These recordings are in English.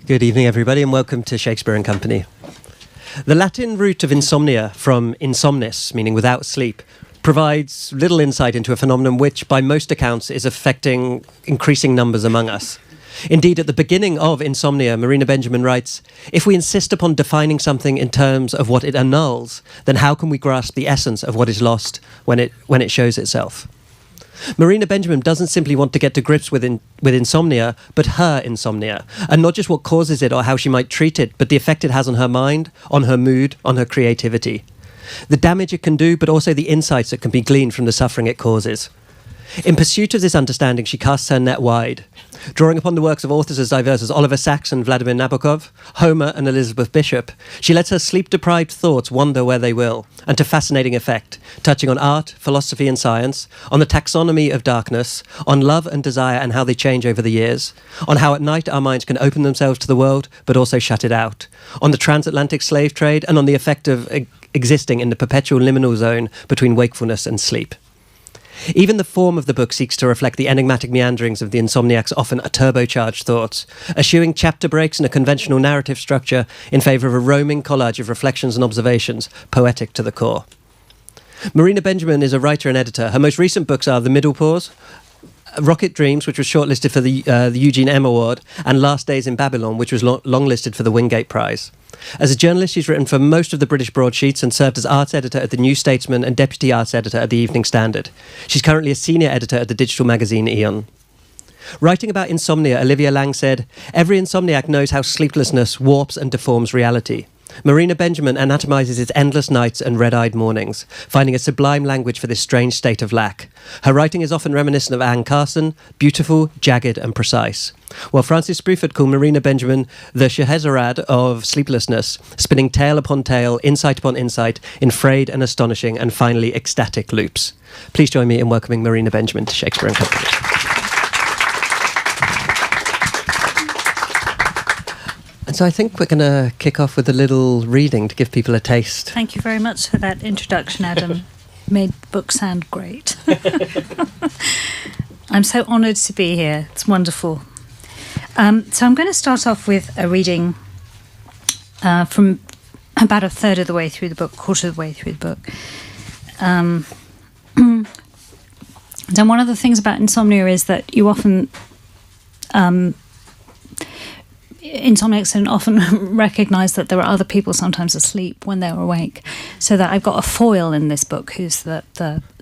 Good evening, everybody, and welcome to Shakespeare & Company. The Latin root of insomnia, from insomnis, meaning without sleep, provides little insight into a phenomenon which, by most accounts, is affecting increasing numbers among us. Indeed, at the beginning of Insomnia, Marina Benjamin writes, "If we insist upon defining something in terms of what it annuls, then how can we grasp the essence of what is lost when it shows itself?" Marina Benjamin doesn't simply want to get to grips with insomnia, but her insomnia, and not just what causes it or how she might treat it, but the effect it has on her mind, on her mood, on her creativity. The damage it can do, but also the insights that can be gleaned from the suffering it causes. In pursuit of this understanding, she casts her net wide, drawing upon the works of authors as diverse as Oliver Sacks and Vladimir Nabokov, Homer and Elizabeth Bishop. She lets her sleep-deprived thoughts wander where they will, and to fascinating effect, touching on art, philosophy and science, on the taxonomy of darkness, on love and desire and how they change over the years, on how at night our minds can open themselves to the world but also shut it out, on the transatlantic slave trade, and on the effect of existing in the perpetual liminal zone between wakefulness and sleep. Even the form of the book seeks to reflect the enigmatic meanderings of the insomniac's often turbocharged thoughts, eschewing chapter breaks and a conventional narrative structure in favour of a roaming collage of reflections and observations, poetic to the core. Marina Benjamin is a writer and editor. Her most recent books are The Middle Pause, Rocket Dreams, which was shortlisted for the Eugene M Award, and Last Days in Babylon, which was longlisted for the Wingate Prize. As a journalist, she's written for most of the British broadsheets and served as arts editor at the New Statesman and deputy arts editor at the Evening Standard. She's currently a senior editor at the digital magazine Eon. Writing about insomnia, Olivia Lang said, "Every insomniac knows how sleeplessness warps and deforms reality. Marina Benjamin anatomizes its endless nights and red-eyed mornings, finding a sublime language for this strange state of lack. Her writing is often reminiscent of Anne Carson, beautiful, jagged and precise. While Francis Spruford called Marina Benjamin the Scheherazade of sleeplessness, spinning tale upon tale, insight upon insight, in frayed and astonishing and finally ecstatic loops." Please join me in welcoming Marina Benjamin to Shakespeare & Company. And so I think we're going to kick off with a little reading to give people a taste. Thank you very much for that introduction, Adam. Made the book sound great. I'm so honoured to be here. It's wonderful. So I'm going to start off with a reading from about a third of the way through the book, quarter of the way through the book. And one of the things about insomnia is that you often... insomniacs often recognise that there are other people sometimes asleep when they're awake. So that I've got a foil in this book who's the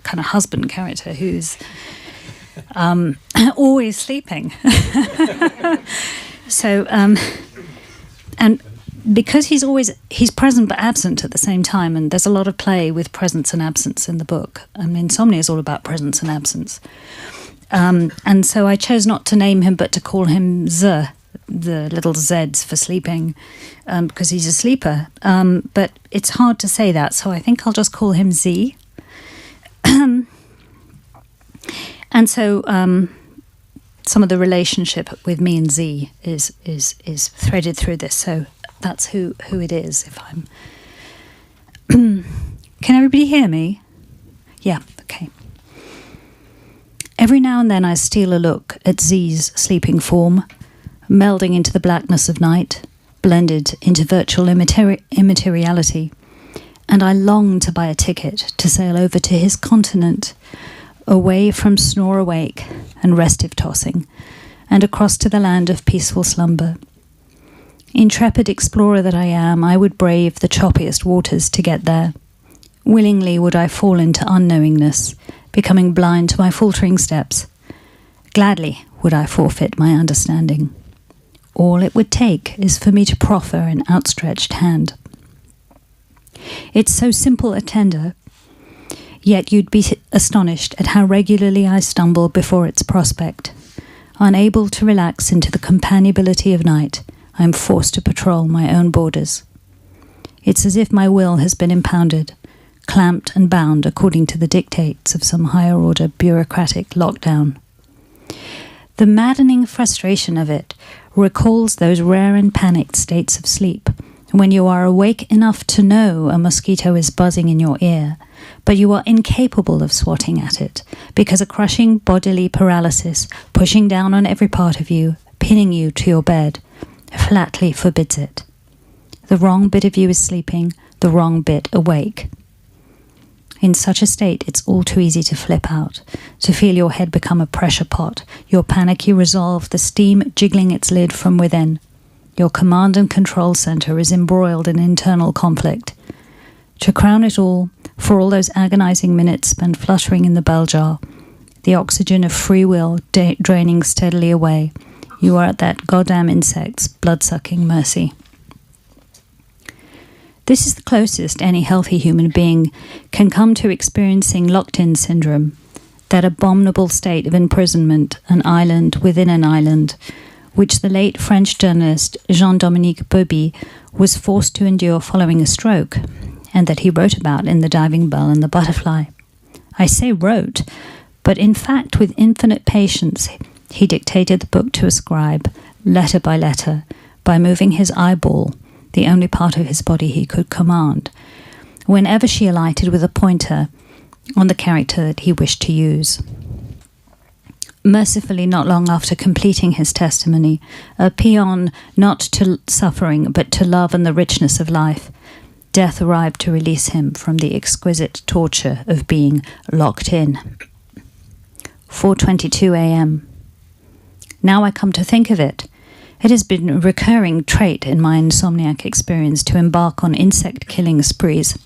kind of husband character who's always sleeping. So, and because he's present but absent at the same time, and there's a lot of play with presence and absence in the book. Insomnia is all about presence and absence. And so I chose not to name him but to call him the little Z's for sleeping, because he's a sleeper. But it's hard to say that, so I think I'll just call him Z. And so some of the relationship with me and Z is threaded through this, so that's who it is. If I'm... Can everybody hear me? Yeah, okay. Every now and then I steal a look at Z's sleeping form, melding into the blackness of night, blended into virtual immateriality, and I long to buy a ticket to sail over to his continent, away from snore awake and restive tossing, and across to the land of peaceful slumber. Intrepid explorer that I am, I would brave the choppiest waters to get there. Willingly would I fall into unknowingness, becoming blind to my faltering steps. Gladly would I forfeit my understanding. All it would take is for me to proffer an outstretched hand. It's so simple a tender, yet you'd be astonished at how regularly I stumble before its prospect. Unable to relax into the companionability of night, I am forced to patrol my own borders. It's as if my will has been impounded, clamped and bound according to the dictates of some higher order bureaucratic lockdown. The maddening frustration of it recalls those rare and panicked states of sleep, when you are awake enough to know a mosquito is buzzing in your ear, but you are incapable of swatting at it, because a crushing bodily paralysis, pushing down on every part of you, pinning you to your bed, flatly forbids it. The wrong bit of you is sleeping, the wrong bit awake. In such a state, it's all too easy to flip out, to feel your head become a pressure pot, your panicky resolve, the steam jiggling its lid from within. Your command and control center is embroiled in internal conflict. To crown it all, for all those agonizing minutes spent fluttering in the bell jar, the oxygen of free will draining steadily away, you are at that goddamn insect's blood-sucking mercy. This is the closest any healthy human being can come to experiencing locked-in syndrome, that abominable state of imprisonment, an island within an island, which the late French journalist Jean-Dominique Bauby was forced to endure following a stroke, and that he wrote about in The Diving Bell and the Butterfly. I say wrote, but in fact with infinite patience he dictated the book to a scribe, letter by moving his eyeball, the only part of his body he could command, whenever she alighted with a pointer on the character that he wished to use. Mercifully, not long after completing his testimony, a paean not to suffering but to love and the richness of life, death arrived to release him from the exquisite torture of being locked in. 4:22 a.m. Now I come to think of it, it has been a recurring trait in my insomniac experience to embark on insect-killing sprees.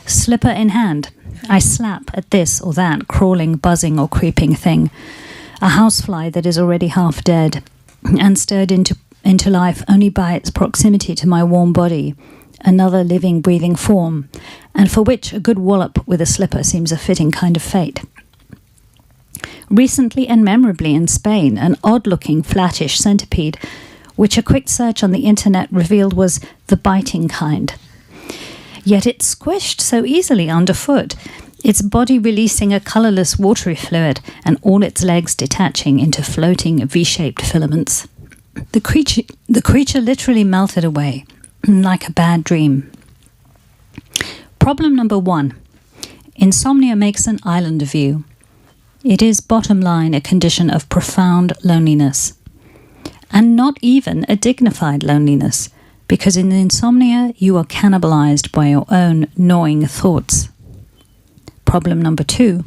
Slipper in hand, I slap at this or that crawling, buzzing or creeping thing, a housefly that is already half dead and stirred into life only by its proximity to my warm body, another living, breathing form, and for which a good wallop with a slipper seems a fitting kind of fate. Recently and memorably in Spain, an odd-looking, flattish centipede, which a quick search on the internet revealed was the biting kind. Yet it squished so easily underfoot, its body releasing a colourless watery fluid and all its legs detaching into floating V-shaped filaments. The creature literally melted away, like a bad dream. Problem number 1. Insomnia makes an island of you. It is, bottom line, a condition of profound loneliness. And not even a dignified loneliness, because in insomnia you are cannibalized by your own gnawing thoughts. Problem number 2.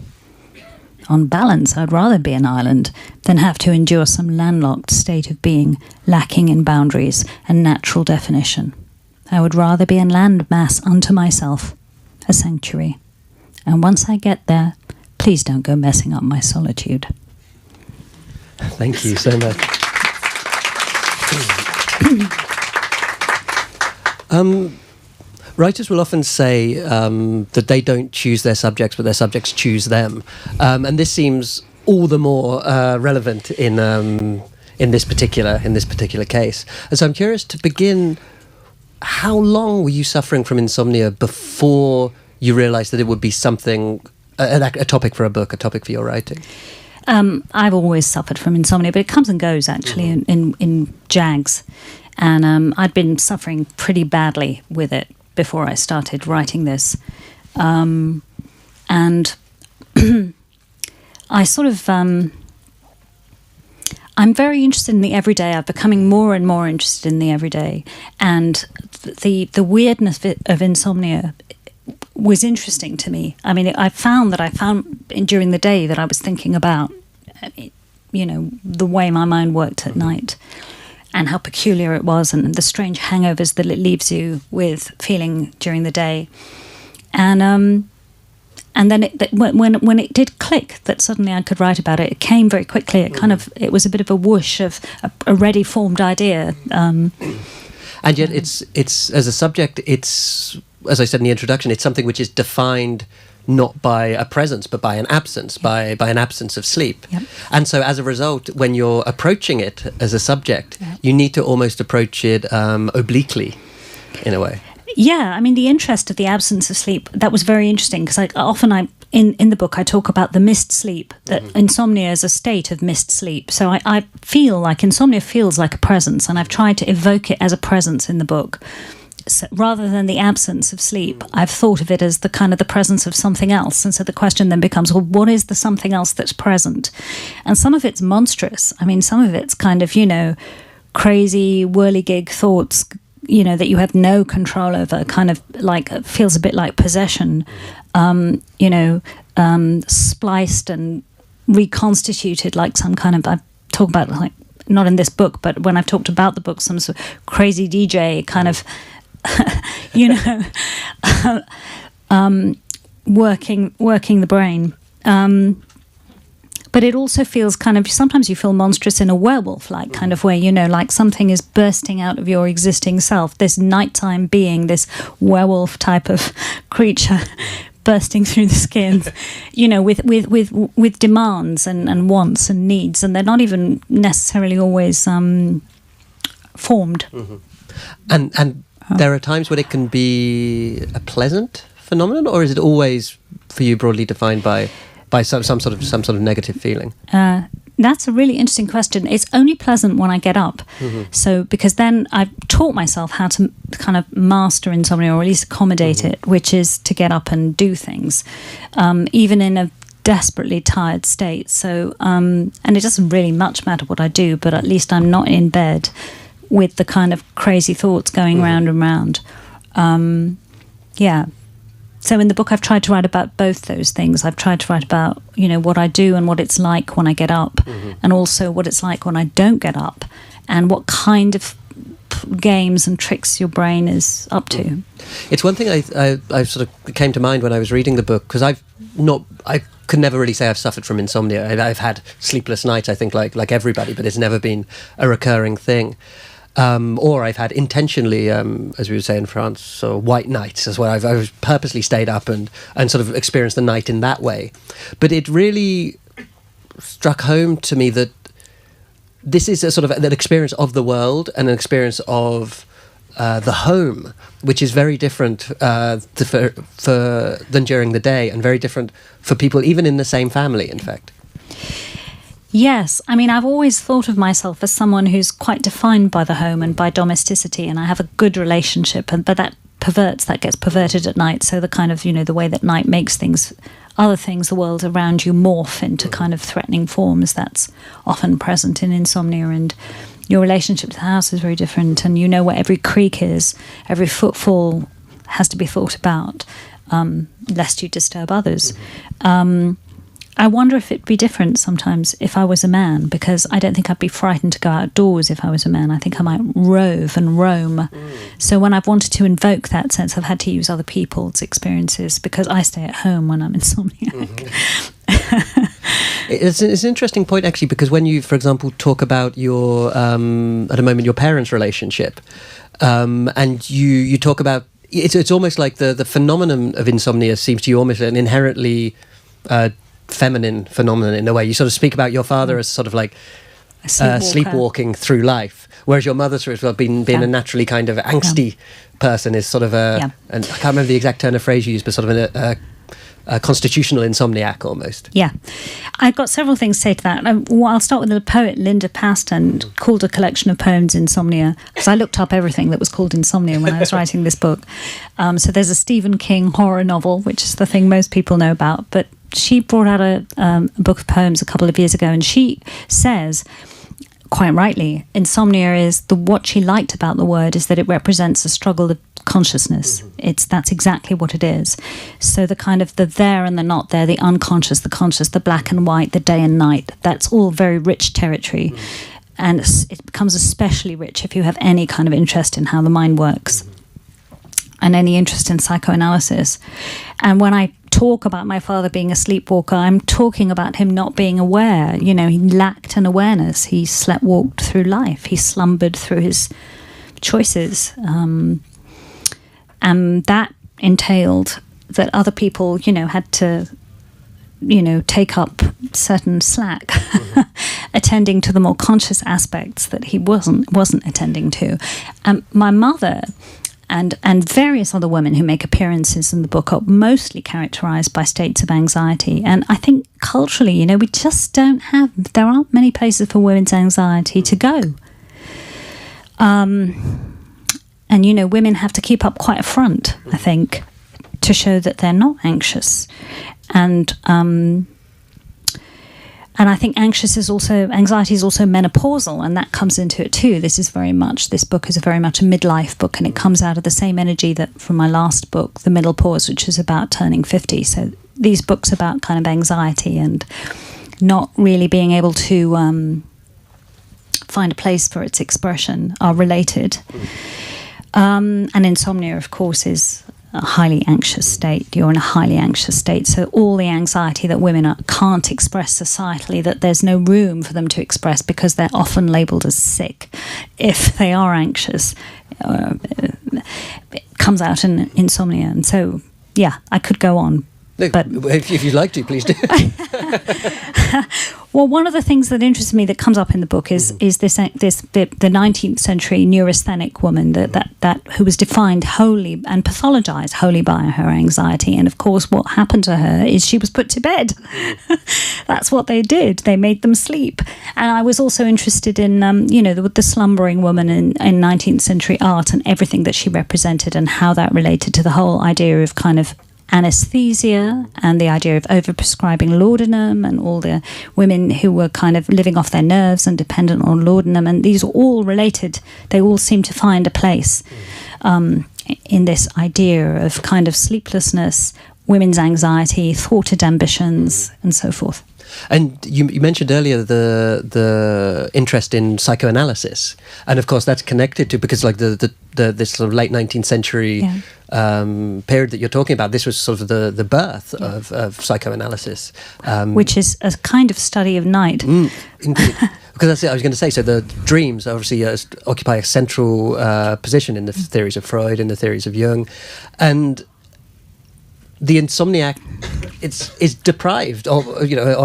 On balance, I'd rather be an island than have to endure some landlocked state of being, lacking in boundaries and natural definition. I would rather be a landmass unto myself, a sanctuary. And once I get there, please don't go messing up my solitude. Thank you so much. Writers will often say that they don't choose their subjects, but their subjects choose them. And this seems all the more relevant in this particular case. And so I'm curious to begin, how long were you suffering from insomnia before you realised that it would be something, a topic for a book, a topic for your writing? I've always suffered from insomnia, but it comes and goes actually in jags. And I'd been suffering pretty badly with it before I started writing this. And I sort of, I'm very interested in the everyday. I'm becoming more and more interested in the everyday. And the weirdness of insomnia was interesting to me. I mean, I found during the day that I was thinking about, the way my mind worked at night and how peculiar it was and the strange hangovers that it leaves you with feeling during the day. And then when it did click that suddenly I could write about it, it came very quickly. It was a bit of a whoosh of a ready formed idea. And yet it's as a subject, it's, as I said in the introduction, it's something which is defined not by a presence, but by an absence, by an absence of sleep. Yep. And so as a result, when you're approaching it as a subject, you need to almost approach it obliquely, in a way. Yeah, I mean, the interest of the absence of sleep, that was very interesting, because in the book I talk about the missed sleep, that insomnia is a state of missed sleep. So I feel like insomnia feels like a presence, and I've tried to evoke it as a presence in the book. So rather than the absence of sleep, I've thought of it as the presence of something else. And so the question then becomes, well, what is the something else that's present? And some of it's monstrous. I mean, some of it's kind of, crazy whirligig thoughts, that you have no control over, kind of like feels a bit like possession, spliced and reconstituted like some kind of, I talk about, like, not in this book, but when I've talked about the book, some sort of crazy DJ kind of, working the brain. But it also feels kind of, sometimes you feel monstrous in a werewolf-like kind of way, like something is bursting out of your existing self. This nighttime being, this werewolf type of creature bursting through the skin, with demands and wants and needs, and they're not even necessarily always formed. Mm-hmm. And there are times when it can be a pleasant phenomenon, or is it always for you broadly defined by some sort of negative feeling? That's a really interesting question. It's only pleasant when I get up. Mm-hmm. So, because then I've taught myself how to kind of master insomnia, or at least accommodate it, which is to get up and do things, even in a desperately tired state. So, and it doesn't really much matter what I do, but at least I'm not in bed with the kind of crazy thoughts going round and round. So in the book, I've tried to write about both those things. I've tried to write about, what I do and what it's like when I get up, and also what it's like when I don't get up, and what kind of games and tricks your brain is up to. It's one thing I sort of came to mind when I was reading the book, because I could never really say I've suffered from insomnia. I've had sleepless nights, I think, like everybody, but it's never been a recurring thing. Or I've had intentionally, as we would say in France, so white nights as well. I've purposely stayed up and sort of experienced the night in that way. But it really struck home to me that this is a sort of an experience of the world and an experience of the home, which is very different than during the day, and very different for people even in the same family, in fact. Yes, I mean, I've always thought of myself as someone who's quite defined by the home and by domesticity, and I have a good relationship, but that gets perverted at night. So the kind of, the way that night makes other things, the world around you, morph into kind of threatening forms. That's often present in insomnia, and your relationship to the house is very different, and where every creak is, every footfall has to be thought about, lest you disturb others. I wonder if it'd be different sometimes if I was a man, because I don't think I'd be frightened to go outdoors if I was a man. I think I might rove and roam. So when I've wanted to invoke that sense, I've had to use other people's experiences, because I stay at home when I'm insomniac. It's an interesting point, actually, because when you, for example, talk about your, at a moment, your parents' relationship, and you talk about, it's almost like the phenomenon of insomnia seems to you almost an inherently feminine phenomenon in a way. You sort of speak about your father as sort of like sleepwalking through life, whereas your mother sort of being a naturally kind of angsty person is sort of and I can't remember the exact turn of phrase you used, but sort of a constitutional insomniac almost. Yeah, I've got several things to say to that. I'll start with the poet Linda Paston called a collection of poems Insomnia, because I looked up everything that was called Insomnia when I was writing this book. So there's a Stephen King horror novel, which is the thing most people know about, but she brought out a book of poems a couple of years ago, and she says, quite rightly, insomnia is what she liked about the word is that it represents a struggle of consciousness. That's exactly what it is. So the kind of the there and the not there, the unconscious, the conscious, the black and white, the day and night, that's all very rich territory. And it becomes especially rich if you have any kind of interest in how the mind works and any interest in psychoanalysis. And when I talk about my father being a sleepwalker, I'm talking about him not being aware. He lacked an awareness. He sleepwalked through life. He slumbered through his choices. And that entailed that other people, had to, take up certain slack, attending to the more conscious aspects that he wasn't attending to. My mother and various other women who make appearances in the book are mostly characterized by states of anxiety. And I think culturally, we just there aren't many places for women's anxiety to go. And, women have to keep up quite a front, I think, to show that they're not anxious. And And I think anxiety is also menopausal, and that comes into it too. This book is very much a midlife book, and it comes out of the same energy that from my last book, The Middle Pause, which is about turning 50. So these books about kind of anxiety and not really being able to find a place for its expression are related. And insomnia, of course, is a highly anxious state. You're in a highly anxious state. So all the anxiety that women can't express societally, that there's no room for them to express because they're often labelled as sick if they are anxious, it comes out in insomnia. And so, yeah, I could go on. But if you'd like to, please do. Well, one of the things that interests me that comes up in the book is the 19th century neurasthenic woman that who was defined wholly and pathologized wholly by her anxiety. And of course, what happened to her is she was put to bed. That's what they did. They made them sleep. And I was also interested in the slumbering woman in 19th century art and everything that she represented and how that related to the whole idea of kind of anesthesia and the idea of overprescribing laudanum and all the women who were kind of living off their nerves and dependent on laudanum. And these are all related. They all seem to find a place in this idea of kind of sleeplessness, women's anxiety, thwarted ambitions, and so forth. And you mentioned earlier the interest in psychoanalysis, and of course that's connected to, because like this sort of late 19th century period that you're talking about, this was sort of the birth of psychoanalysis, which is a kind of study of night. Indeed. Because that's it, I was going to say, so the dreams obviously occupy a central position in the theories of Freud and the theories of Jung, and the insomniac is deprived, or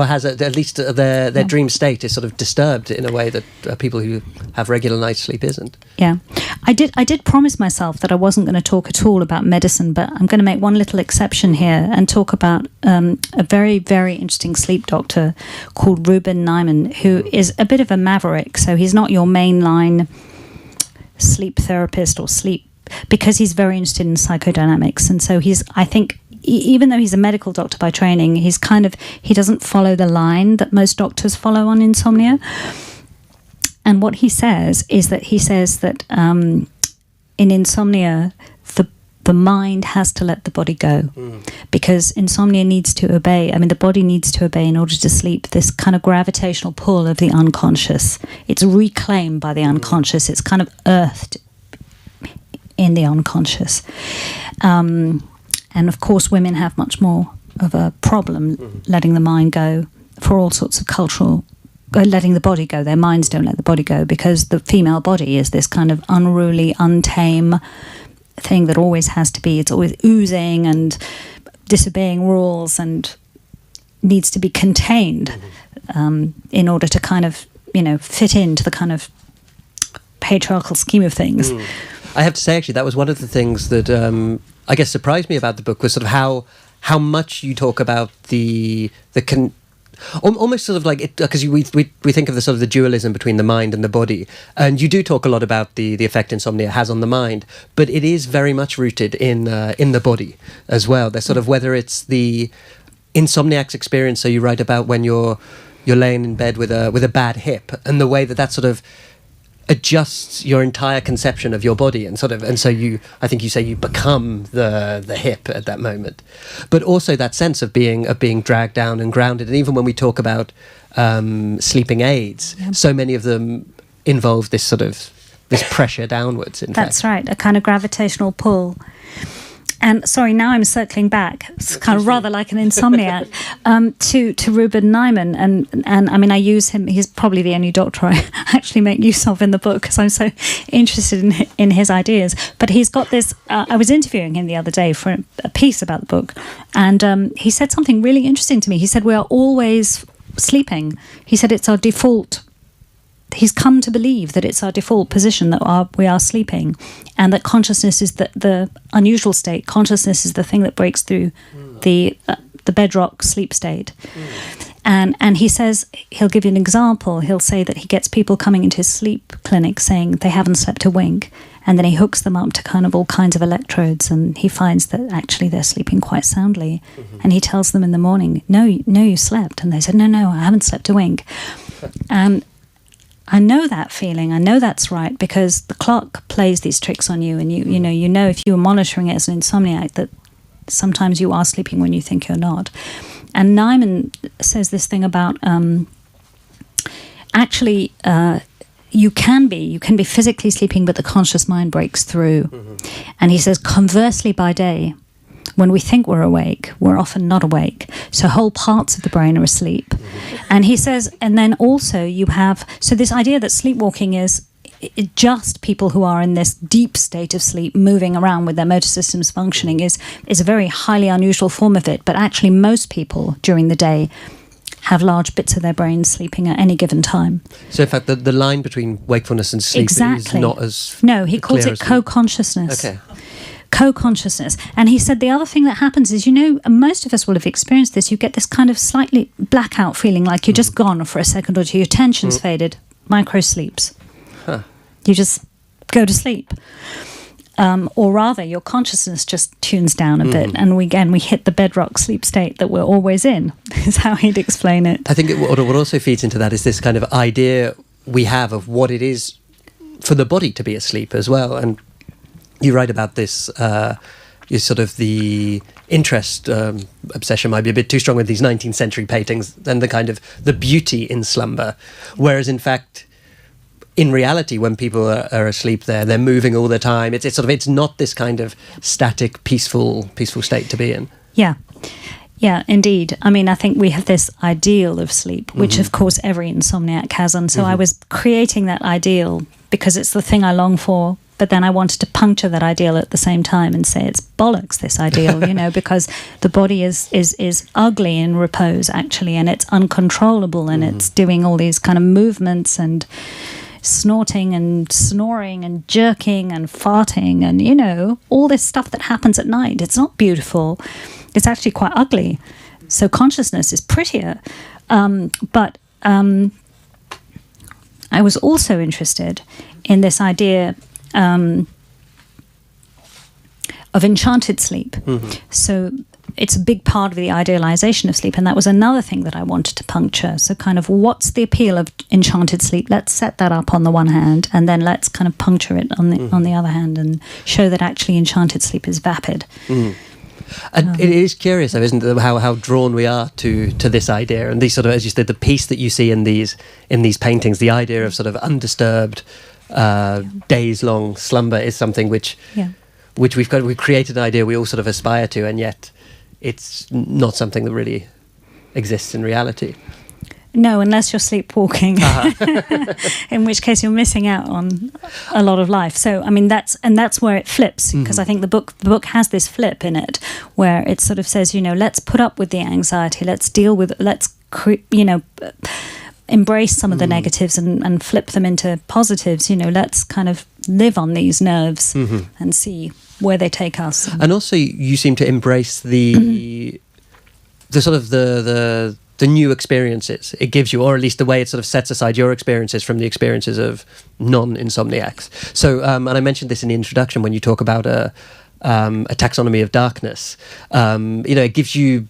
has at least their dream state is sort of disturbed in a way that people who have regular night's sleep isn't. Yeah, I did promise myself that I wasn't going to talk at all about medicine, but I'm going to make one little exception here and talk about a very, very interesting sleep doctor called Ruben Nyman, who is a bit of a maverick. So he's not your mainline sleep therapist or sleep, because he's very interested in psychodynamics, and so I think, even though he's a medical doctor by training, he doesn't follow the line that most doctors follow on insomnia. And what he says is that in insomnia, the mind has to let the body go, because insomnia needs to obey. I mean, the body needs to obey in order to sleep. This kind of gravitational pull of the unconscious. It's reclaimed by the unconscious. It's kind of earthed in the unconscious. And of course, women have much more of a problem letting the mind go for all sorts of cultural, letting the body go. Their minds don't let the body go, because the female body is this kind of unruly, untame thing that always has to be. It's always oozing and disobeying rules and needs to be contained in order to kind of, fit into the kind of patriarchal scheme of things. I have to say, actually, that was one of the things that I guess surprised me about the book, was sort of how much you talk about almost sort of like it, because we think of the sort of the dualism between the mind and the body, and you do talk a lot about the effect insomnia has on the mind, but it is very much rooted in the body as well. There's sort of, whether it's the insomniac's experience, so you write about when you're laying in bed with a bad hip, and the way that sort of adjusts your entire conception of your body, and so I think you say you become the hip at that moment, but also that sense of being dragged down and grounded. And even when we talk about sleeping aids, so many of them involve this pressure downwards. That's right, a kind of gravitational pull. And sorry, now I'm circling back. It's kind of rather like an insomniac to Ruben Nyman, and I mean, I use him. He's probably the only doctor I actually make use of in the book, because I'm so interested in his ideas. But he's got this. I was interviewing him the other day for a piece about the book, and he said something really interesting to me. He said, we are always sleeping. He said it's our default. He's come to believe that it's our default position, that we are sleeping, and that consciousness is the unusual state. Consciousness is the thing that breaks through the bedrock sleep state. And he says, he'll give you an example. He'll say that he gets people coming into his sleep clinic saying they haven't slept a wink, And then he hooks them up to kind of all kinds of electrodes, and he finds that actually they're sleeping quite soundly. And he tells them in the morning, no, you slept. And they said, no, I haven't slept a wink. And I know that feeling. I know that's right, because the clock plays these tricks on you, and you know if you were monitoring it as an insomniac that sometimes you are sleeping when you think you're not. And Nyman says this thing about actually you can be physically sleeping, but the conscious mind breaks through. And he says, conversely, by day, when we think we're awake, we're often not awake. So whole parts of the brain are asleep. And he says, and then also you have, so this idea that sleepwalking is just people who are in this deep state of sleep, moving around with their motor systems functioning, is a very highly unusual form of it. But actually most people during the day have large bits of their brains sleeping at any given time. So in fact, the line between wakefulness and sleep is not as No, he calls it co-consciousness. Okay. Co-consciousness. And he said the other thing that happens is, most of us will have experienced this, you get this kind of slightly blackout feeling, like you're just gone for a second or two, your tension's faded, micro sleeps. You just go to sleep. Or rather, your consciousness just tunes down a bit, and we hit the bedrock sleep state that we're always in, is how he'd explain it. I think what also feeds into that is this kind of idea we have of what it is for the body to be asleep as well. And you write about this, is sort of the interest, obsession might be a bit too strong with these 19th century paintings, and the kind of the beauty in slumber. Whereas in fact, in reality, when people are asleep, they're moving all the time. It's not this kind of static, peaceful state to be in. Yeah, indeed. I mean, I think we have this ideal of sleep, which of course every insomniac has. And so I was creating that ideal because it's the thing I long for. But then I wanted to puncture that ideal at the same time and say it's bollocks, this ideal, because the body is ugly in repose, actually, and it's uncontrollable, and it's doing all these kind of movements and snorting and snoring and jerking and farting and, all this stuff that happens at night. It's not beautiful. It's actually quite ugly. So consciousness is prettier. But I was also interested in this idea of enchanted sleep. So it's a big part of the idealization of sleep, and that was another thing that I wanted to puncture. So kind of what's the appeal of enchanted sleep? Let's set that up on the one hand, and then let's kind of puncture it on the other hand and show that actually enchanted sleep is vapid. And it is curious, though, isn't it, how drawn we are to this idea, and these sort of, as you said, the peace that you see in these paintings, the idea of sort of undisturbed days-long slumber is something which we've created an idea we all sort of aspire to, and yet it's not something that really exists in reality. No, unless you're sleepwalking, in which case you're missing out on a lot of life. So, I mean, that's where it flips, because I think the book has this flip in it, where it sort of says, let's put up with the anxiety, let's deal with, embrace some of the negatives and flip them into positives. Let's kind of live on these nerves and see where they take us. And also, you seem to embrace the sort of the new experiences it gives you, or at least the way it sort of sets aside your experiences from the experiences of non-insomniacs. So, and I mentioned this in the introduction when you talk about a taxonomy of darkness. It gives you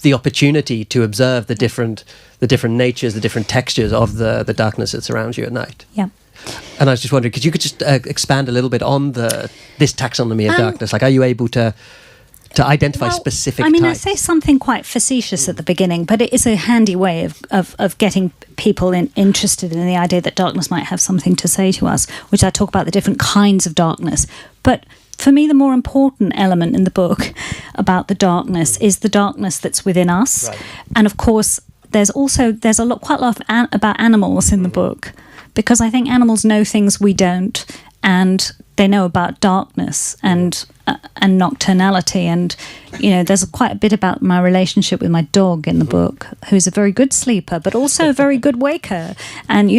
the opportunity to observe the different natures, the different textures of the darkness that surrounds you at night. Yeah. And I was just wondering, could you just expand a little bit on this taxonomy of darkness? Like, are you able to identify specific types? I say something quite facetious at the beginning, but it is a handy way of getting people interested in the idea that darkness might have something to say to us, which I talk about the different kinds of darkness. But for me, the more important element in the book about the darkness is the darkness that's within us. Right. And of course, there's quite a lot about animals in the book, because I think animals know things we don't, and they know about darkness and nocturnality. And there's quite a bit about my relationship with my dog in the book, who's a very good sleeper but also a very good waker. And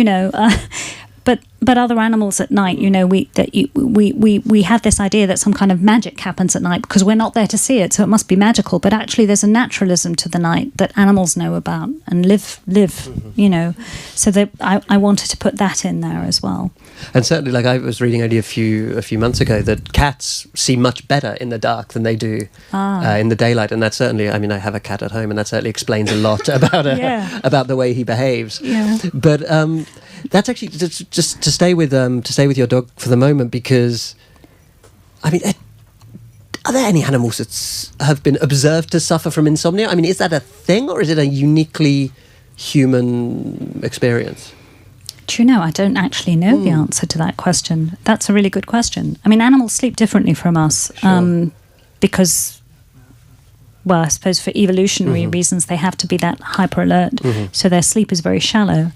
but other animals at night, we have this idea that some kind of magic happens at night because we're not there to see it, so it must be magical. But actually, there's a naturalism to the night that animals know about and live. So that I wanted to put that in there as well. And certainly, like I was reading only a few months ago, that cats see much better in the dark than they do in the daylight, and that certainly, I mean, I have a cat at home, and that certainly explains a lot about the way he behaves. Yeah. But that's actually just to stay with your dog for the moment, because I mean, are there any animals that have been observed to suffer from insomnia? I mean, is that a thing, or is it a uniquely human experience? Do you know, I don't actually know the answer to that question. That's a really good question. I mean, animals sleep differently from us, because, well, I suppose for evolutionary reasons, they have to be that hyper alert, so their sleep is very shallow.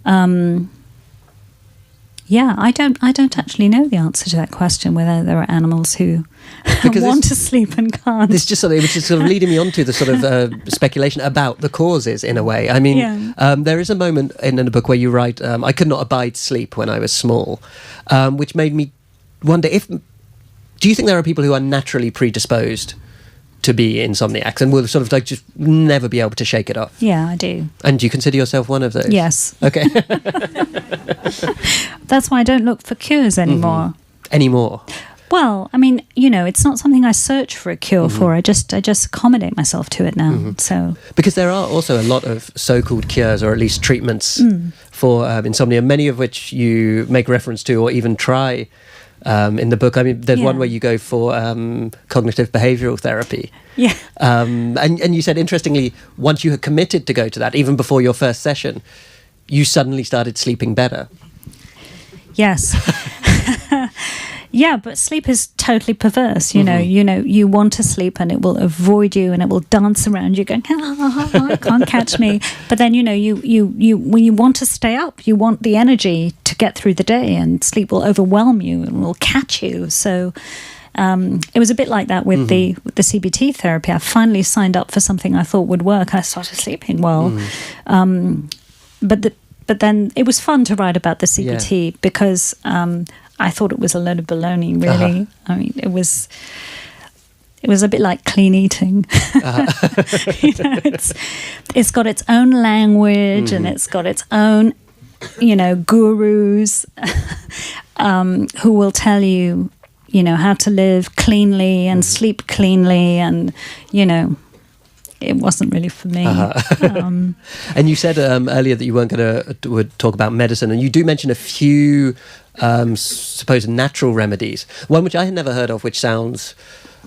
I don't actually know the answer to that question, whether there are animals who want to sleep and can't. It's just something which is sort of leading me on to the sort of speculation about the causes, in a way. I mean, there is a moment in the book where you write, I could not abide sleep when I was small, which made me wonder do you think there are people who are naturally predisposed to be insomniacs and will sort of like just never be able to shake it off? Yeah, I do. And do you consider yourself one of those? Yes. Okay. That's why I don't look for cures anymore. Anymore? Well, I mean, it's not something I search for a cure for. I just accommodate myself to it now. So because there are also a lot of so-called cures, or at least treatments for insomnia, many of which you make reference to or even try in the book. I mean, there's one where you go for cognitive behavioural therapy. Yeah. And you said, interestingly, once you had committed to go to that, even before your first session, you suddenly started sleeping better. Yes. Yeah, but sleep is totally perverse. You want to sleep and it will avoid you and it will dance around you going, can't catch me. But then, you when you want to stay up, you want the energy to get through the day, and sleep will overwhelm you and will catch you. So it was a bit like that with the CBT therapy. I finally signed up for something I thought would work. I started sleeping well. But then it was fun to write about the CBT because I thought it was a load of baloney, really. I mean, it was a bit like clean eating. It's got its own language and it's got its own, gurus who will tell you, how to live cleanly and sleep cleanly, and, it wasn't really for me. And you said earlier that you weren't going to talk about medicine, and you do mention a few supposed natural remedies. One which I had never heard of, which sounds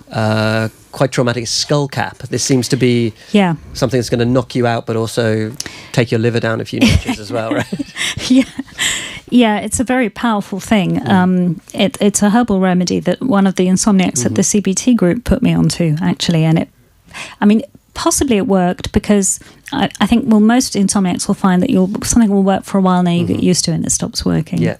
quite traumatic, is skull cap. This seems to be something that's going to knock you out, but also take your liver down a few notches as well, right? Yeah, it's a very powerful thing. It's a herbal remedy that one of the insomniacs at the CBT group put me onto, actually, and possibly it worked because I think, most insomniacs will find that something will work for a while, now you get used to it and it stops working. Yeah.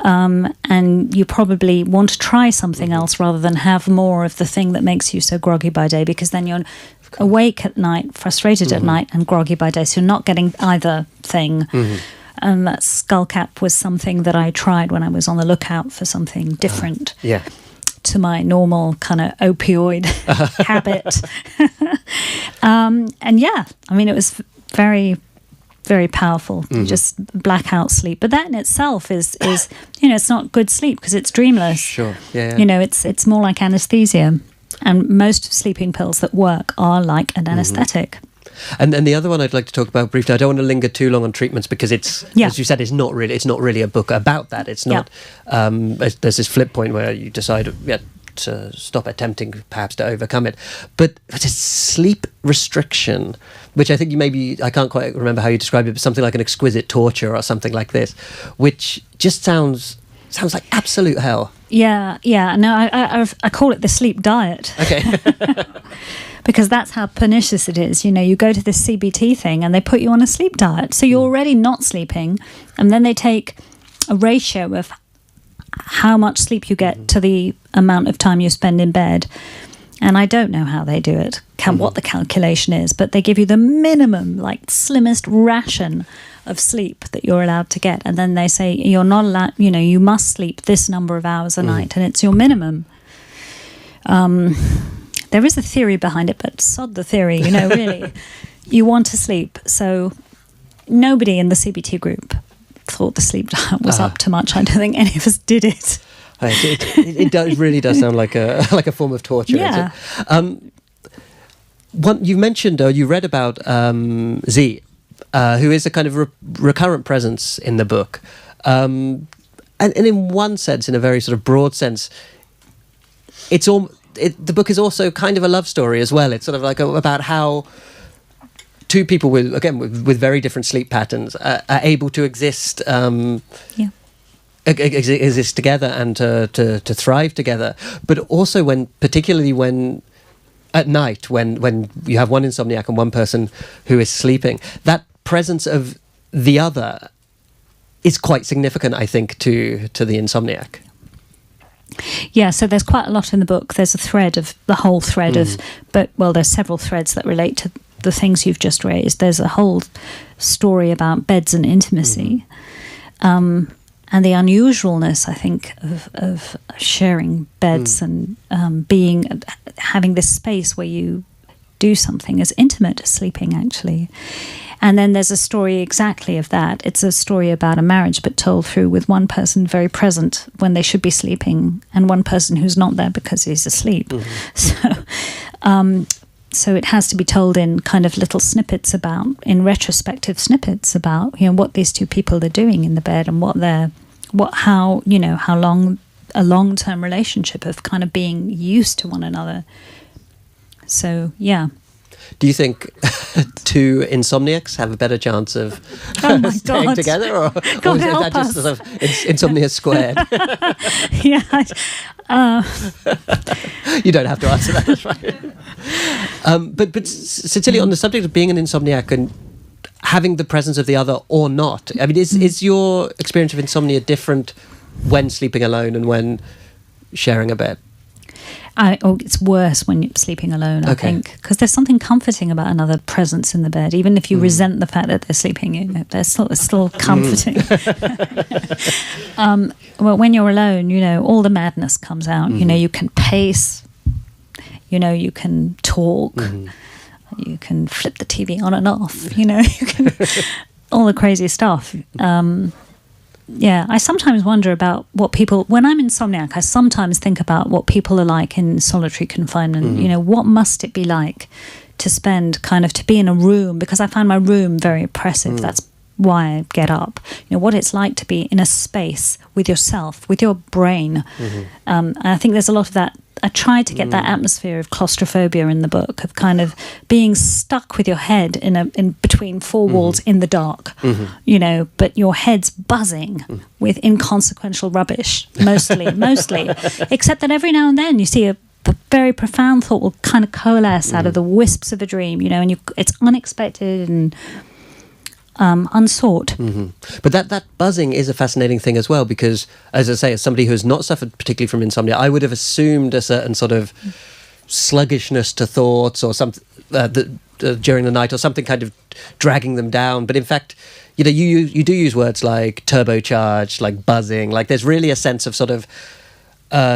And you probably want to try something else rather than have more of the thing that makes you so groggy by day, because then you're awake at night, frustrated at night, and groggy by day, so you're not getting either thing. And that skull cap was something that I tried when I was on the lookout for something different. To my normal kind of opioid habit. It was very, very powerful. Just blackout sleep. But that in itself is it's not good sleep because it's dreamless. Sure. Yeah. It's more like anesthesia. And most sleeping pills that work are like an anesthetic. And the other one I'd like to talk about briefly, I don't want to linger too long on treatments because it's, as you said, it's not really a book about that. It's not, there's this flip point where you decide to stop attempting perhaps to overcome it. But it's sleep restriction, which I think I can't quite remember how you described it, but something like an exquisite torture or something like this, which just sounds like absolute hell. Yeah. No, I call it the sleep diet. Okay. Because that's how pernicious it is. You go to this CBT thing and they put you on a sleep diet. So you're already not sleeping. And then they take a ratio of how much sleep you get to the amount of time you spend in bed. And I don't know how they do it, what the calculation is, but they give you the minimum, like slimmest ration of sleep that you're allowed to get. And then they say you're not allowed, you must sleep this number of hours a night, and it's your minimum. There is a theory behind it, but sod the theory, really. You want to sleep. So nobody in the CBT group thought the sleep diet was up to much. I don't think any of us did it. It really does sound like a form of torture. Yeah. You mentioned or you read about Z, who is a kind of recurrent presence in the book, and in one sense, in a very sort of broad sense, the book is also kind of a love story as well. It's sort of like about how two people with very different sleep patterns are able to exist. Exist together and to thrive together, but also particularly when at night when you have one insomniac and one person who is sleeping, that presence of the other is quite significant, I think, to the insomniac. Yeah, so there's quite a lot in the book. There's the whole thread of, there's several threads that relate to the things you've just raised. There's a whole story about beds and intimacy. And the unusualness, I think, of sharing beds and having this space where you do something as intimate as sleeping, actually. And then there's a story exactly of that. It's a story about a marriage, but told through with one person very present when they should be sleeping, and one person who's not there because he's asleep. So it has to be told in kind of little snippets in retrospective snippets about, what these two people are doing in the bed and how long a long-term relationship of kind of being used to one another. So, yeah. Do you think two insomniacs have a better chance of staying together, or is that just sort of insomnia squared? Yeah. You don't have to answer that. That's fine. But Cecilia, on the subject of being an insomniac and having the presence of the other or not, I mean, is your experience of insomnia different when sleeping alone and when sharing a bed? It's worse when you're sleeping alone, I think, because there's something comforting about another presence in the bed. Even if you resent the fact that they're sleeping, it's still comforting. Well, when you're alone, all the madness comes out. You can pace, you can talk, you can flip the TV on and off, you can all the crazy stuff. Yeah, I sometimes wonder about when I'm insomniac, I sometimes think about what people are like in solitary confinement. What must it be like to be in a room, because I find my room very oppressive. That's why I get up. What it's like to be in a space with yourself, with your brain. And I think there's a lot of that. I tried to get that atmosphere of claustrophobia in the book, of kind of being stuck with your head in between four walls in the dark, but your head's buzzing with inconsequential rubbish, mostly, except that every now and then you see a very profound thought will kind of coalesce out of the wisps of a dream, and it's unexpected and unsought. But that buzzing is a fascinating thing as well, because, as I say, as somebody who has not suffered particularly from insomnia, I would have assumed a certain sort of sluggishness to thoughts or something during the night, or something kind of dragging them down. But in fact, you do use words like turbocharged, like buzzing, like there's really a sense of sort of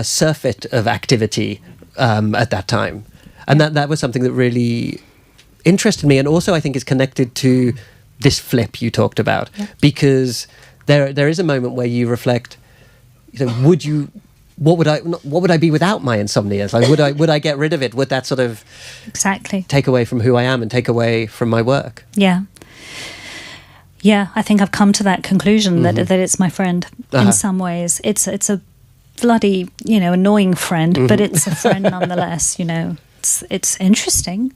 surfeit of activity at that time. And that was something that really interested me, and also I think is connected to this flip you talked about, because there is a moment where you reflect, what would I be without my insomnia? Like, would I get rid of it? Would that sort of take away from who I am and take away from my work? Yeah, I think I've come to that conclusion that it's my friend in some ways. It's a bloody annoying friend, but it's a friend nonetheless. It's interesting.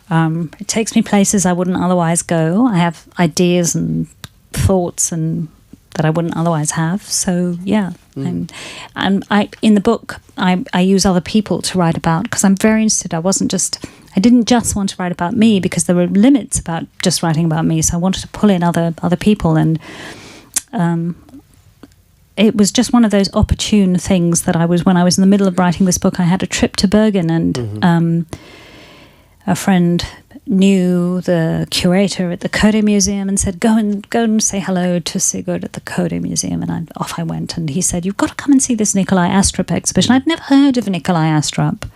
It takes me places I wouldn't otherwise go. I have ideas and thoughts that I wouldn't otherwise have. So yeah, and I in the book I use other people to write about, because I'm very interested. I didn't just want to write about me, because there were limits about just writing about me. So I wanted to pull in other people, and it was just one of those opportune things that when I was in the middle of writing this book, I had a trip to Bergen, and a friend knew the curator at the Code Museum and said, go and say hello to Sigurd at the Code Museum. And off I went, and he said, you've got to come and see this Nikolai Astrup exhibition. I'd never heard of Nikolai Astrup.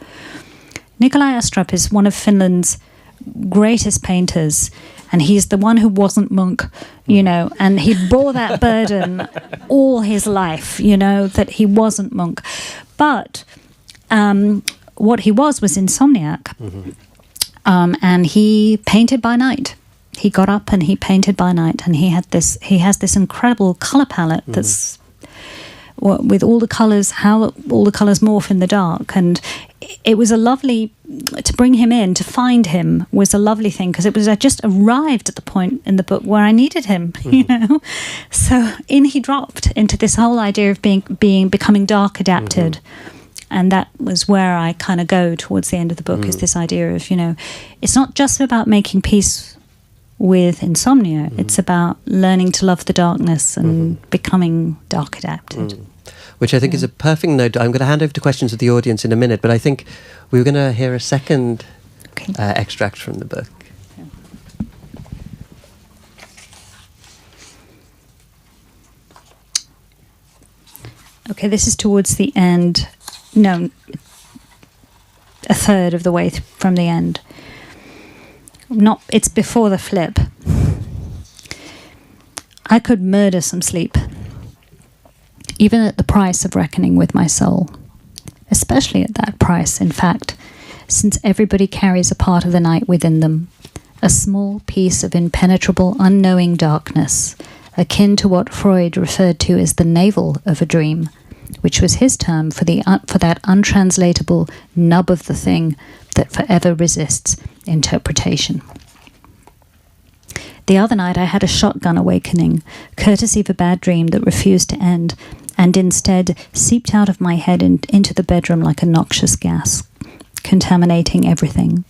Nikolai Astrup is one of Finland's greatest painters, and he's the one who wasn't Munch, and he bore that burden all his life, that he wasn't Munch. But what he was Insomniac. And he painted by night. He got up and he painted by night, and he has this incredible color palette that's with all the colors, how all the colors morph in the dark. And it was a lovely, to bring him in, to find him was a lovely thing, because I just arrived at the point in the book where I needed him, So in he dropped into this whole idea of becoming dark adapted. And that was where I kind of go towards the end of the book, is this idea of, it's not just about making peace with insomnia. It's about learning to love the darkness and becoming dark adapted. Which I think is a perfect note. I'm going to hand over to questions of the audience in a minute, but I think we were going to hear a second extract from the book. Okay, this is towards the end. No, a third of the way from the end. It's before the flip. I could murder some sleep, even at the price of reckoning with my soul. Especially at that price, in fact, since everybody carries a part of the night within them, a small piece of impenetrable, unknowing darkness, akin to what Freud referred to as the navel of a dream, which was his term for that untranslatable nub of the thing that forever resists interpretation. The other night I had a shotgun awakening, courtesy of a bad dream that refused to end, and instead seeped out of my head into the bedroom like a noxious gas, contaminating everything.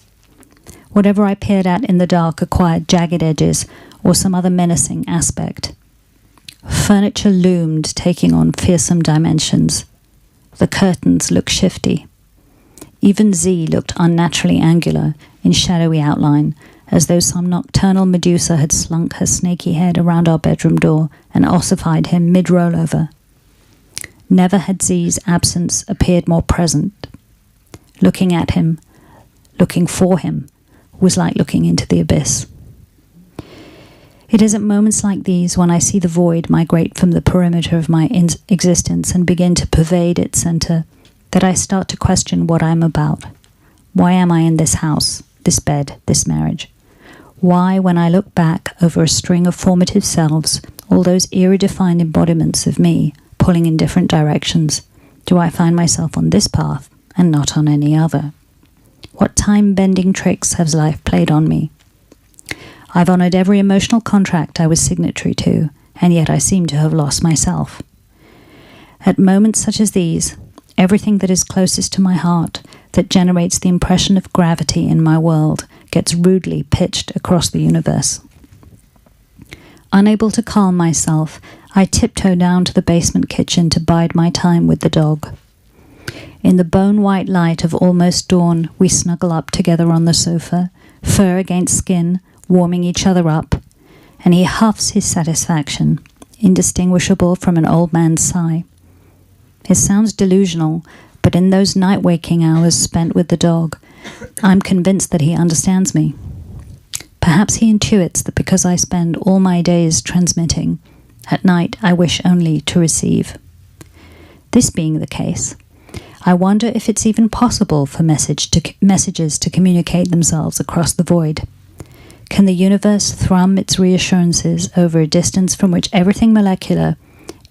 Whatever I peered at in the dark acquired jagged edges or some other menacing aspect. Furniture loomed, taking on fearsome dimensions. The curtains looked shifty. Even Z looked unnaturally angular, in shadowy outline, as though some nocturnal Medusa had slunk her snaky head around our bedroom door and ossified him mid-rollover. Never had Z's absence appeared more present. Looking at him, looking for him, was like looking into the abyss. It is at moments like these, when I see the void migrate from the perimeter of my existence and begin to pervade its center, that I start to question what I am about. Why am I in this house, this bed, this marriage? Why, when I look back over a string of formative selves, all those era-defined embodiments of me pulling in different directions, do I find myself on this path and not on any other? What time-bending tricks has life played on me? I've honoured every emotional contract I was signatory to, and yet I seem to have lost myself. At moments such as these, everything that is closest to my heart, that generates the impression of gravity in my world, gets rudely pitched across the universe. Unable to calm myself, I tiptoe down to the basement kitchen to bide my time with the dog. In the bone-white light of almost dawn, we snuggle up together on the sofa, fur against skin, warming each other up, and he huffs his satisfaction, indistinguishable from an old man's sigh. It sounds delusional, but in those night waking hours spent with the dog, I'm convinced that he understands me. Perhaps he intuits that because I spend all my days transmitting, at night I wish only to receive. This being the case, I wonder if it's even possible for messages to communicate themselves across the void. Can the universe thrum its reassurances over a distance from which everything molecular,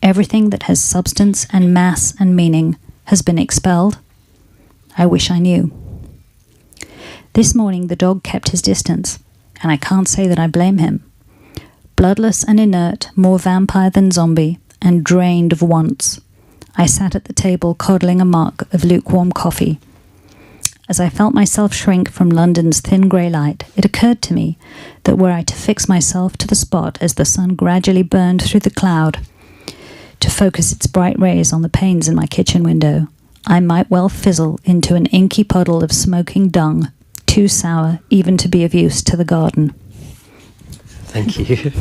everything that has substance and mass and meaning, has been expelled? I wish I knew. This morning the dog kept his distance, and I can't say that I blame him. Bloodless and inert, more vampire than zombie, and drained of wants, I sat at the table coddling a mug of lukewarm coffee. As I felt myself shrink from London's thin grey light, it occurred to me that were I to fix myself to the spot as the sun gradually burned through the cloud, to to focus its bright rays on the panes in my kitchen window, I might well fizzle into an inky puddle of smoking dung, too sour even to be of use to the garden. Thank you.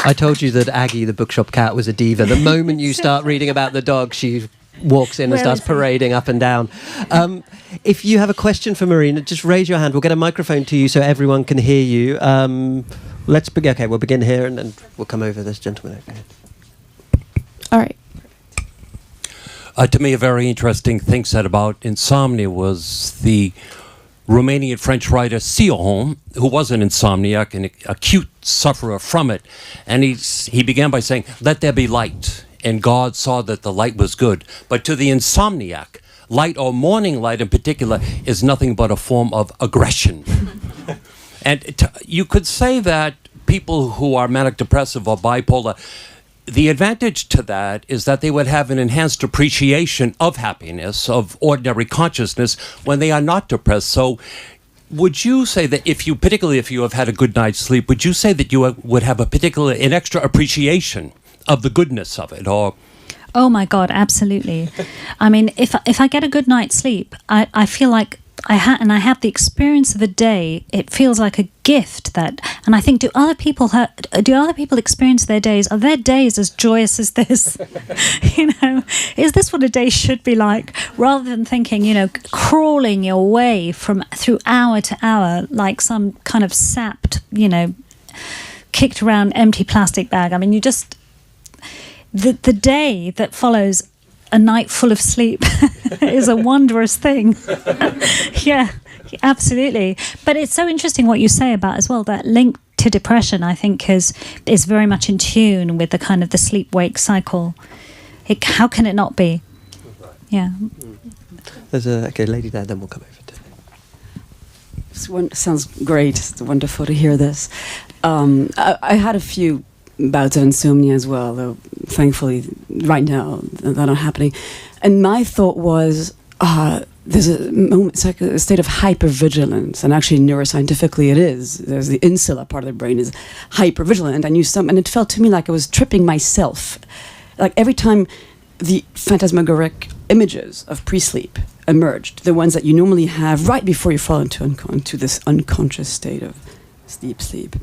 I told you that Aggie, the bookshop cat, was a diva. The moment you start reading about the dog, she walks in and starts parading up and down. If you have a question for Marina, just raise your hand. We'll get a microphone to you so everyone can hear you. Let's begin. Okay, we'll begin here and then we'll come over this gentleman. Okay. All right. To me, a very interesting thing said about insomnia was the Romanian French writer Sion, who was an insomniac, an acute sufferer from it. And he began by saying, "Let there be light." And God saw that the light was good. But to the insomniac, light, or morning light in particular, is nothing but a form of aggression. And you could say that people who are manic depressive or bipolar, the advantage to that is that they would have an enhanced appreciation of happiness, of ordinary consciousness, when they are not depressed. So would you say that particularly if you have had a good night's sleep, would you say that you would have an extra appreciation of the goodness of it? Or Oh my God, absolutely. I mean, if I get a good night's sleep, I feel like I have the experience of a day. It feels like a gift and I think, do other people experience their days? Are their days as joyous as this? Is this what a day should be like? Rather than thinking, crawling your way through hour to hour like some kind of sapped, kicked around empty plastic bag. I mean, the day that follows a night full of sleep is a wondrous thing. Yeah, absolutely. But it's so interesting what you say about as well, that link to depression, I think is very much in tune with the kind of the sleep-wake cycle. How can it not be? Yeah. There's a lady there, then we'll come over to Sounds great. It's wonderful to hear this. I had a few bouts of insomnia as well, though thankfully right now they're not happening. And my thought was, there's a moment, it's like a state of hypervigilance, and actually neuroscientifically it is. There's the insula part of the brain is hypervigilant, and it felt to me like I was tripping myself. Like every time the phantasmagoric images of pre-sleep emerged, the ones that you normally have right before you fall into this unconscious state of sleep,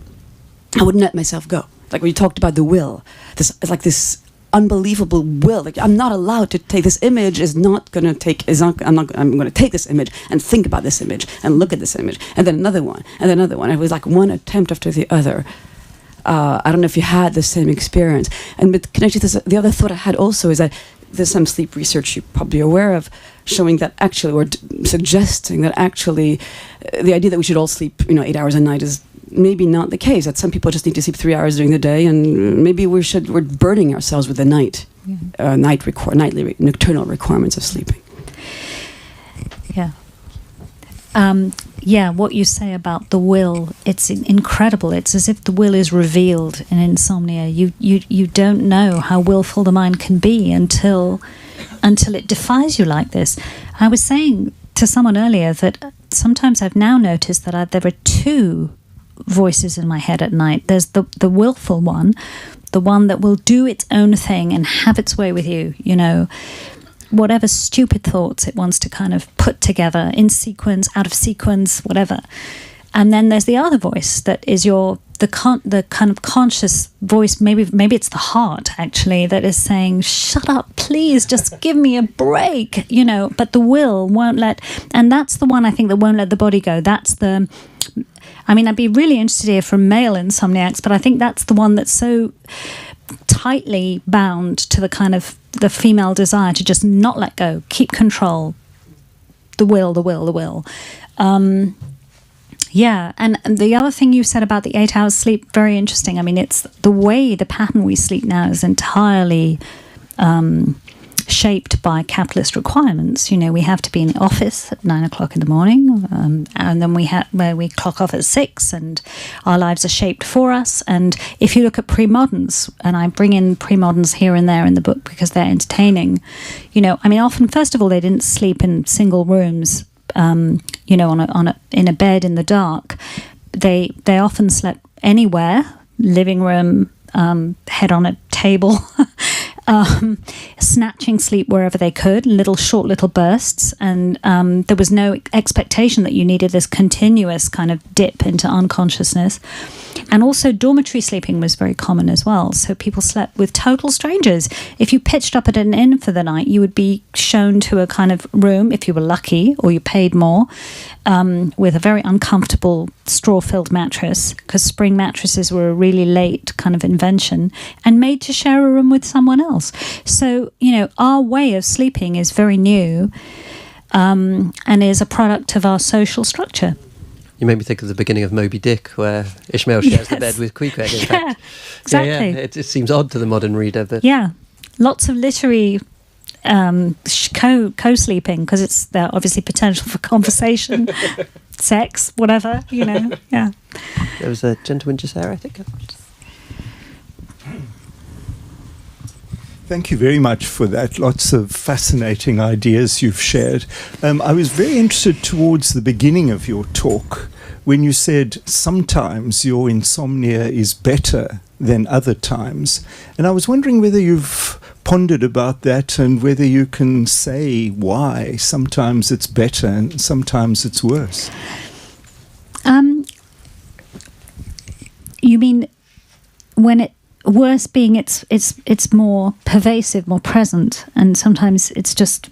I wouldn't let myself go. Like when you talked about the will, this unbelievable will. Like I'm not allowed to take this image. I'm going to take this image and think about this image and look at this image, and then another one, and then another one. It was like one attempt after the other. I don't know if you had the same experience. And with connected to this, the other thought I had also is that there's some sleep research you're probably aware of showing that actually, or suggesting that actually, the idea that we should all sleep 8 hours a night is maybe not the case. That some people just need to sleep 3 hours during the day, and maybe we're burdening ourselves with the nightly nocturnal requirements of sleeping. Yeah. What you say about the will, it's incredible. It's as if the will is revealed in insomnia. You don't know how willful the mind can be until it defies you like this. I was saying to someone earlier that sometimes I've now noticed that there are two voices in my head at night. There's the willful one, the one that will do its own thing and have its way with you, whatever stupid thoughts it wants to kind of put together in sequence, out of sequence, whatever. And then there's the other voice that is the kind of conscious voice, maybe it's the heart actually, that is saying, shut up, please, just give me a break, but the will won't let, and that's the one I think that won't let the body go. I'd be really interested to hear from male insomniacs, but I think that's the one that's so tightly bound to the kind of the female desire to just not let go, keep control, the will. Yeah, and the other thing you said about the 8 hours sleep, very interesting. It's the pattern we sleep now is entirely shaped by capitalist requirements. We have to be in the office at 9 o'clock in the morning, and then we clock off at 6, and our lives are shaped for us. And if you look at pre-moderns, and I bring in pre-moderns here and there in the book because they're entertaining, often, first of all, they didn't sleep in single rooms, in a bed in the dark. they often slept anywhere, living room, head on a table, snatching sleep wherever they could, short little bursts, and there was no expectation that you needed this continuous kind of dip into unconsciousness. And also dormitory sleeping was very common as well. So people slept with total strangers. If you pitched up at an inn for the night, you would be shown to a kind of room, if you were lucky, or you paid more, with a very uncomfortable straw-filled mattress, because spring mattresses were a really late kind of invention, and made to share a room with someone else. So, our way of sleeping is very new, and is a product of our social structure. You made me think of the beginning of Moby Dick, where Ishmael shares the bed with Queequeg, in fact. Exactly. Yeah. It seems odd to the modern reader, but... Yeah, lots of literary co-sleeping, because there's obviously potential for conversation, sex, whatever, yeah. There was a gentleman just there, I think. Thank you very much for that. Lots of fascinating ideas you've shared. I was very interested towards the beginning of your talk when you said sometimes your insomnia is better than other times. And I was wondering whether you've pondered about that and whether you can say why sometimes it's better and sometimes it's worse. You mean when worse being it's more pervasive, more present, and sometimes it's just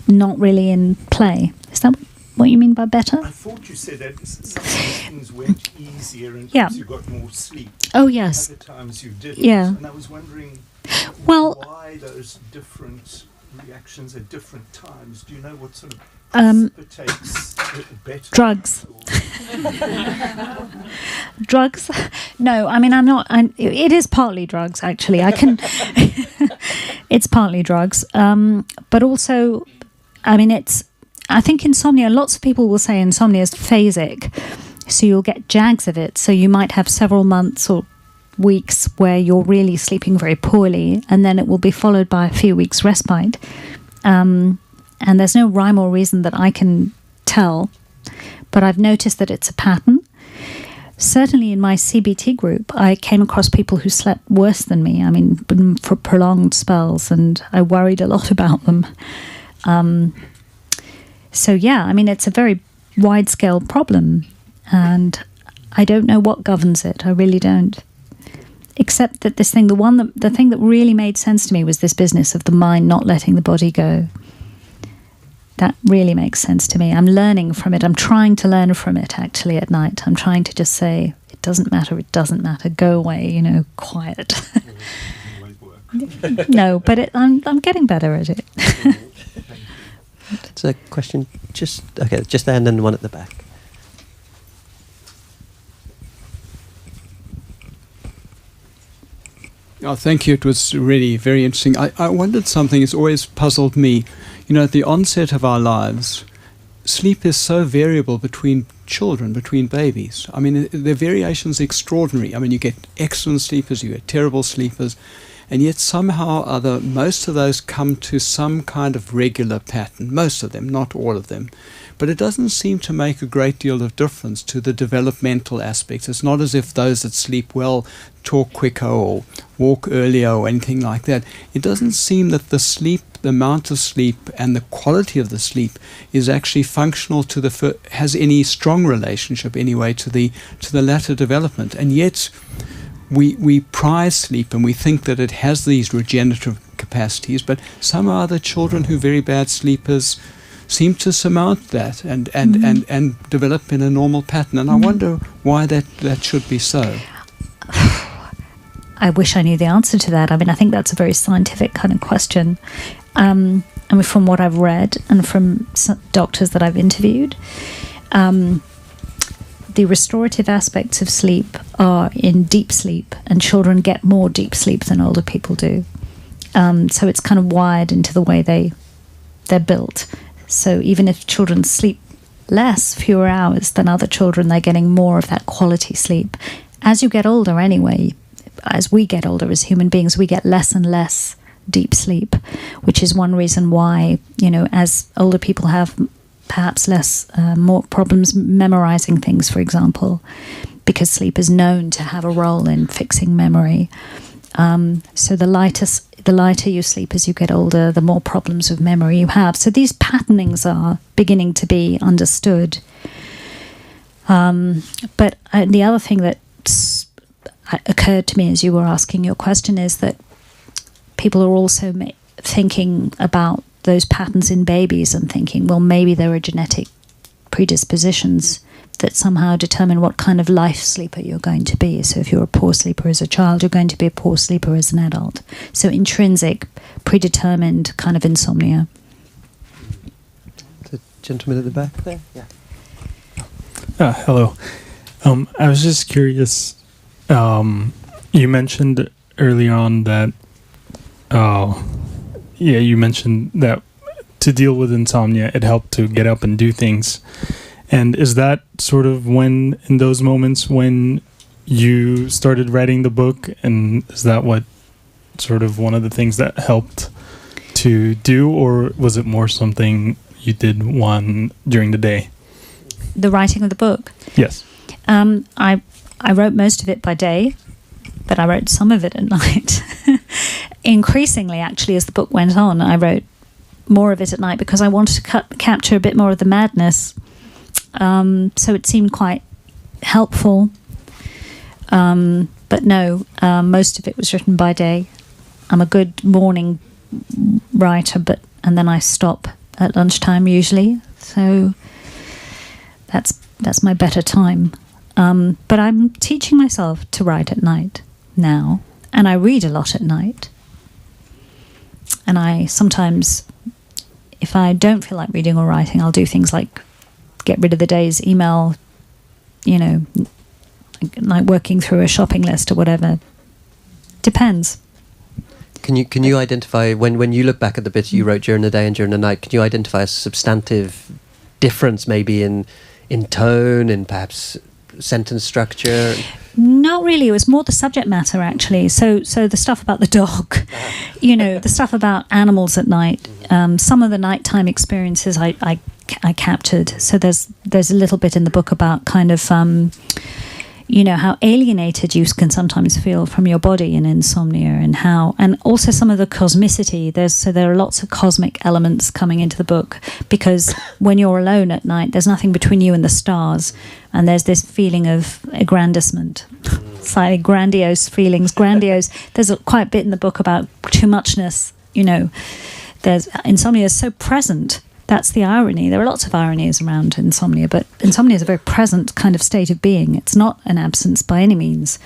not really in play. Is that what you mean by better? I thought you said that sometimes things went easier and Yeah. you got more sleep. Oh, yes. Other times you didn't. Yeah. And I was wondering why those different reactions at different times. Do you know what sort of precipitates better? Drugs. Drugs? No, I mean, it is partly drugs, actually. It's partly drugs. But also, I mean, I think insomnia, lots of people will say insomnia is phasic. So you'll get jags of it. So you might have several months or weeks where you're really sleeping very poorly, and then it will be followed by a few weeks respite. And there's no rhyme or reason that I can tell, but I've noticed that it's a pattern. Certainly in my CBT group, I came across people who slept worse than me, I mean, for prolonged spells, and I worried a lot about them. So yeah, I mean, it's a very wide-scale problem, and I don't know what governs it. I really don't. Except that this thing, the thing that really made sense to me was this business of the mind not letting the body go. That really makes sense to me. I'm learning from it. I'm trying to learn from it, actually, at night. I'm trying to just say, it doesn't matter, go away, quiet. No, but I'm getting better at it. It's a question just there, and then one at the back. Oh, thank you. It was really very interesting. I wondered something that's always puzzled me. At the onset of our lives, sleep is so variable between children, between babies. I mean, the variation's extraordinary. I mean, you get excellent sleepers, you get terrible sleepers, and yet somehow or other, most of those come to some kind of regular pattern. Most of them, not all of them. But it doesn't seem to make a great deal of difference to the developmental aspects. It's not as if those that sleep well talk quicker or walk earlier or anything like that. It doesn't seem that the amount of sleep and the quality of the sleep is actually functional to has any strong relationship anyway to the latter development. And yet we prize sleep and we think that it has these regenerative capacities, but some other children who are very bad sleepers seem to surmount that and develop in a normal pattern. And I wonder why that should be so. I wish I knew the answer to that. I mean, I think that's a very scientific kind of question. I mean, from what I've read and from doctors that I've interviewed, the restorative aspects of sleep are in deep sleep, and children get more deep sleep than older people do. So it's kind of wired into the way they're built. So even if children sleep fewer hours than other children, they're getting more of that quality sleep. As you get older anyway, as we get older as human beings, we get less and less deep sleep, which is one reason why, as older people have perhaps less, more problems memorizing things, for example, because sleep is known to have a role in fixing memory. So the lighter you sleep as you get older, the more problems with memory you have. So these patternings are beginning to be understood. But the other thing that occurred to me as you were asking your question is that people are also thinking about those patterns in babies and thinking, well, maybe there are genetic predispositions that somehow determine what kind of life sleeper you're going to be. So if you're a poor sleeper as a child, you're going to be a poor sleeper as an adult. So intrinsic, predetermined kind of insomnia. The gentleman at the back there? Yeah. Hello. I was just curious. You mentioned earlier on that, you mentioned that to deal with insomnia, it helped to get up and do things. And is that sort of in those moments when you started writing the book? And is that what sort of one of the things that helped to do? Or was it more something you did during the day? The writing of the book? Yes. I wrote most of it by day, but I wrote some of it at night. Increasingly, actually, as the book went on, I wrote more of it at night because I wanted to capture a bit more of the madness. So it seemed quite helpful. But no, most of it was written by day. I'm a good morning writer, and then I stop at lunchtime usually. So that's my better time. But I'm teaching myself to write at night now, and I read a lot at night. And I sometimes, if I don't feel like reading or writing, I'll do things like get rid of the day's email, like working through a shopping list or whatever. Depends. Can you identify, when you look back at the bits you wrote during the day and during the night, can you identify a substantive difference maybe in tone and perhaps sentence structure? Not really. It was more the subject matter, actually. So the stuff about the dog, the stuff about animals at night. Some of the nighttime experiences I captured. So there's a little bit in the book about kind of how alienated you can sometimes feel from your body in insomnia, and also some of the cosmicity. There are lots of cosmic elements coming into the book, because when you're alone at night, there's nothing between you and the stars, and there's this feeling of aggrandizement, slightly grandiose feelings. There's quite a bit in the book about too muchness. There's insomnia is so present. That's the irony. There are lots of ironies around insomnia, but insomnia is a very present kind of state of being. It's not an absence by any means.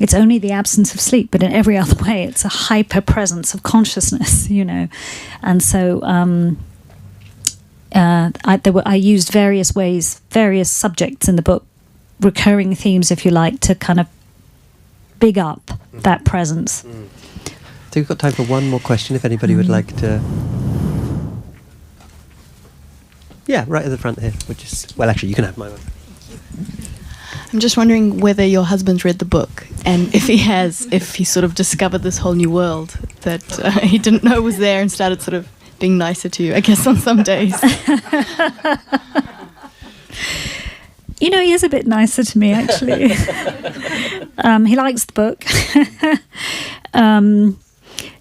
It's only the absence of sleep, but in every other way, it's a hyper-presence of consciousness, And so I used various subjects in the book, recurring themes, if you like, to kind of big up that presence. I think we've got time for one more question, if anybody would like to... Yeah, right at the front here. Actually, you can have my one. I'm just wondering whether your husband's read the book, and if he has, if he sort of discovered this whole new world that he didn't know was there and started sort of being nicer to you, I guess, on some days. He is a bit nicer to me, actually. He likes the book.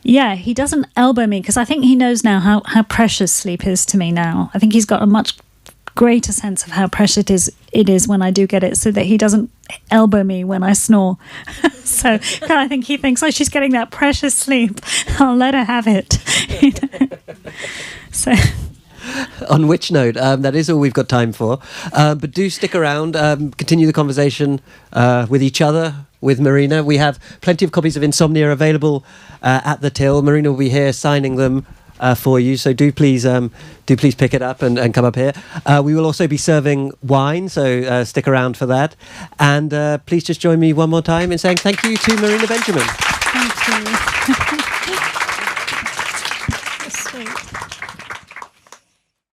Yeah, he doesn't elbow me, because I think he knows now how precious sleep is to me now. I think he's got a much greater sense of how precious it is when I do get it, so that he doesn't elbow me when I snore. So I think he thinks, oh, she's getting that precious sleep. I'll let her have it. So... On which note, that is all we've got time for. But do stick around, continue the conversation with each other, with Marina. We have plenty of copies of Insomnia available at the till. Marina will be here signing them for you, so do please pick it up and come up here. We will also be serving wine, so stick around for that. And please just join me one more time in saying thank you to Marina Benjamin. Thank you.